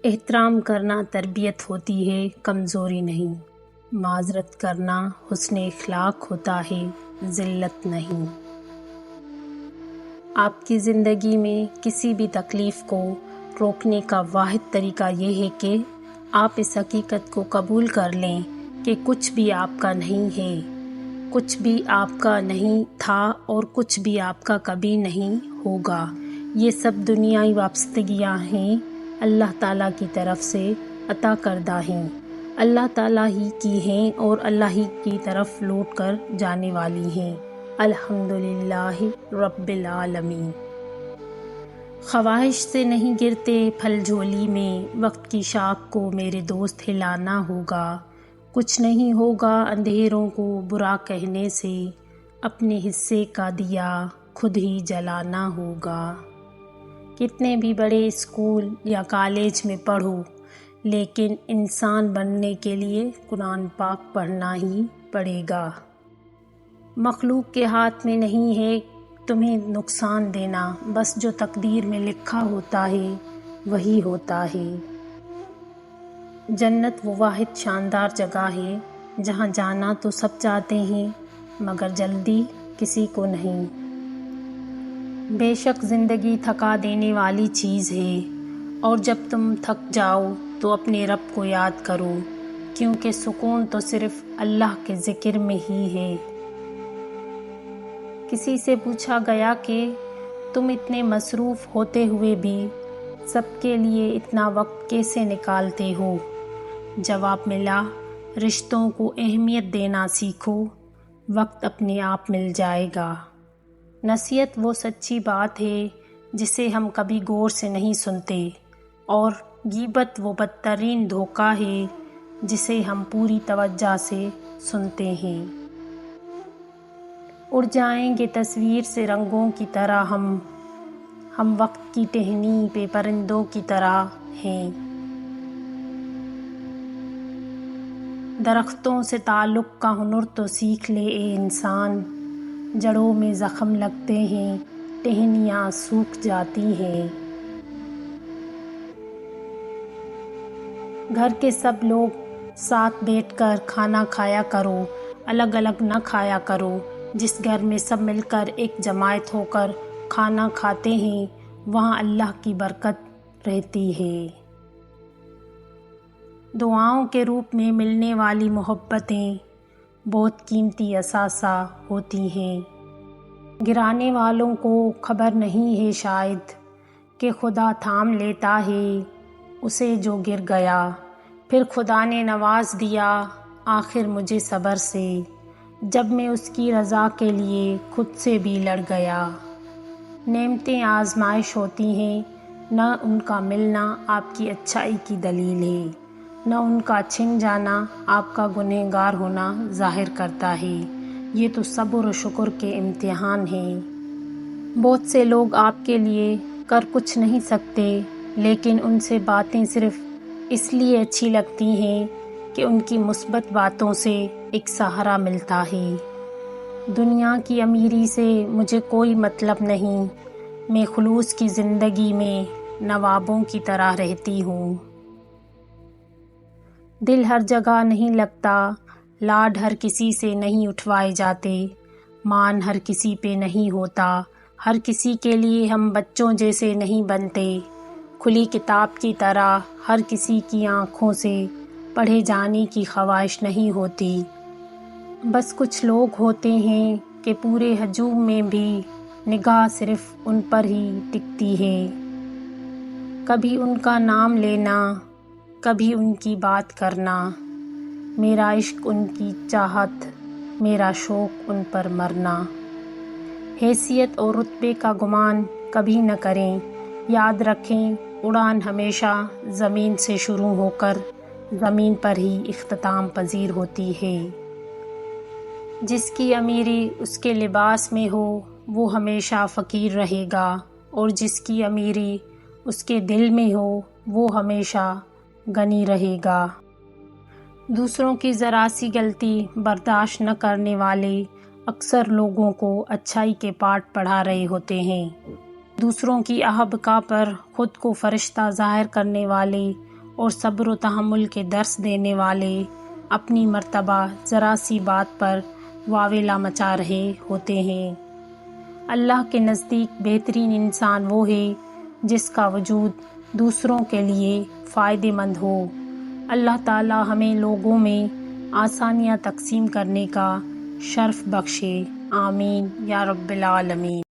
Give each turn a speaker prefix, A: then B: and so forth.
A: احترام کرنا تربیت ہوتی ہے، کمزوری نہیں۔ معذرت کرنا حسن اخلاق ہوتا ہے، ذلت نہیں۔ آپ کی زندگی میں کسی بھی تکلیف کو روکنے کا واحد طریقہ یہ ہے کہ آپ اس حقیقت کو قبول کر لیں کہ کچھ بھی آپ کا نہیں ہے، کچھ بھی آپ کا نہیں تھا اور کچھ بھی آپ کا کبھی نہیں ہوگا۔ یہ سب دنیائی وابستگیاں ہیں، اللہ تعالیٰ کی طرف سے عطا کردہ ہیں، اللہ تعالیٰ ہی کی ہیں اور اللہ ہی کی طرف لوٹ کر جانے والی ہیں۔ الحمدللہ رب العالمین۔ خواہش سے نہیں گرتے پھل جھولی میں، وقت کی شاخ کو میرے دوست ہلانا ہوگا۔ کچھ نہیں ہوگا اندھیروں کو برا کہنے سے، اپنے حصے کا دیا خود ہی جلانا ہوگا۔ کتنے بھی بڑے اسکول یا کالج میں پڑھو، لیکن انسان بننے کے لیے قرآن پاک پڑھنا ہی پڑے گا۔ مخلوق کے ہاتھ میں نہیں ہے تمہیں نقصان دینا، بس جو تقدیر میں لکھا ہوتا ہے وہی ہوتا ہے۔ جنت وہ واحد شاندار جگہ ہے جہاں جانا تو سب چاہتے ہیں مگر جلدی کسی کو نہیں۔ بے شک زندگی تھکا دینے والی چیز ہے، اور جب تم تھک جاؤ تو اپنے رب کو یاد کرو، کیونکہ سکون تو صرف اللہ کے ذکر میں ہی ہے۔ کسی سے پوچھا گیا کہ تم اتنے مصروف ہوتے ہوئے بھی سب کے لیے اتنا وقت کیسے نکالتے ہو؟ جواب ملا، رشتوں کو اہمیت دینا سیکھو، وقت اپنے آپ مل جائے گا۔ نصیحت وہ سچی بات ہے جسے ہم کبھی غور سے نہیں سنتے، اور غیبت وہ بدترین دھوکہ ہے جسے ہم پوری توجہ سے سنتے ہیں۔ اڑ جائیں گے تصویر سے رنگوں کی طرح ہم وقت کی ٹہنی پہ پرندوں کی طرح ہیں۔ درختوں سے تعلق کا ہنر تو سیکھ لے اے انسان، جڑوں میں زخم لگتے ہیں ٹہنیاں سوکھ جاتی ہیں۔ گھر کے سب لوگ ساتھ بیٹھ کر کھانا کھایا کرو، الگ الگ نہ کھایا کرو۔ جس گھر میں سب مل کر ایک جماعت ہو کر کھانا کھاتے ہیں وہاں اللہ کی برکت رہتی ہے۔ دعاؤں کے روپ میں ملنے والی محبتیں بہت قیمتی اثاثہ ہوتی ہیں۔ گرانے والوں کو خبر نہیں ہے شاید کہ خدا تھام لیتا ہے اسے جو گر گیا، پھر خدا نے نواز دیا آخر مجھے صبر سے، جب میں اس کی رضا کے لیے خود سے بھی لڑ گیا۔ نعمتیں آزمائش ہوتی ہیں، نہ ان کا ملنا آپ کی اچھائی کی دلیل ہے، نہ ان کا چھن جانا آپ کا گنہگار ہونا ظاہر کرتا ہے۔ یہ تو صبر و شکر کے امتحان ہیں۔ بہت سے لوگ آپ کے لیے کر کچھ نہیں سکتے، لیکن ان سے باتیں صرف اس لیے اچھی لگتی ہیں کہ ان کی مثبت باتوں سے ایک سہارا ملتا ہے۔ دنیا کی امیری سے مجھے کوئی مطلب نہیں، میں خلوص کی زندگی میں نوابوں کی طرح رہتی ہوں۔ دل ہر جگہ نہیں لگتا، لاڈ ہر کسی سے نہیں اٹھوائے جاتے، مان ہر کسی پہ نہیں ہوتا، ہر کسی کے لیے ہم بچوں جیسے نہیں بنتے، کھلی کتاب کی طرح ہر کسی کی آنکھوں سے پڑھے جانے کی خواہش نہیں ہوتی۔ بس کچھ لوگ ہوتے ہیں کہ پورے ہجوم میں بھی نگاہ صرف ان پر ہی ٹکتی ہے، کبھی ان کا نام لینا، کبھی ان کی بات کرنا، میرا عشق ان کی چاہت، میرا شوق ان پر مرنا۔ حیثیت اور رتبے کا گمان کبھی نہ کریں، یاد رکھیں اڑان ہمیشہ زمین سے شروع ہو کر زمین پر ہی اختتام پذیر ہوتی ہے۔ جس کی امیری اس کے لباس میں ہو وہ ہمیشہ فقیر رہے گا، اور جس کی امیری اس کے دل میں ہو وہ ہمیشہ غنی رہے گا۔ دوسروں کی ذرا سی غلطی برداشت نہ کرنے والے اکثر لوگوں کو اچھائی کے پاٹ پڑھا رہے ہوتے ہیں۔ دوسروں کی اہبکا پر خود کو فرشتہ ظاہر کرنے والے اور صبر و تحمل کے درس دینے والے اپنی مرتبہ ذرا سی بات پر واویلا مچا رہے ہوتے ہیں۔ اللہ کے نزدیک بہترین انسان وہ ہے جس کا وجود دوسروں کے لیے فائدہ مند ہو۔ اللہ تعالی ہمیں لوگوں میں آسانیاں تقسیم کرنے کا شرف بخشے، آمین یا رب العالمین۔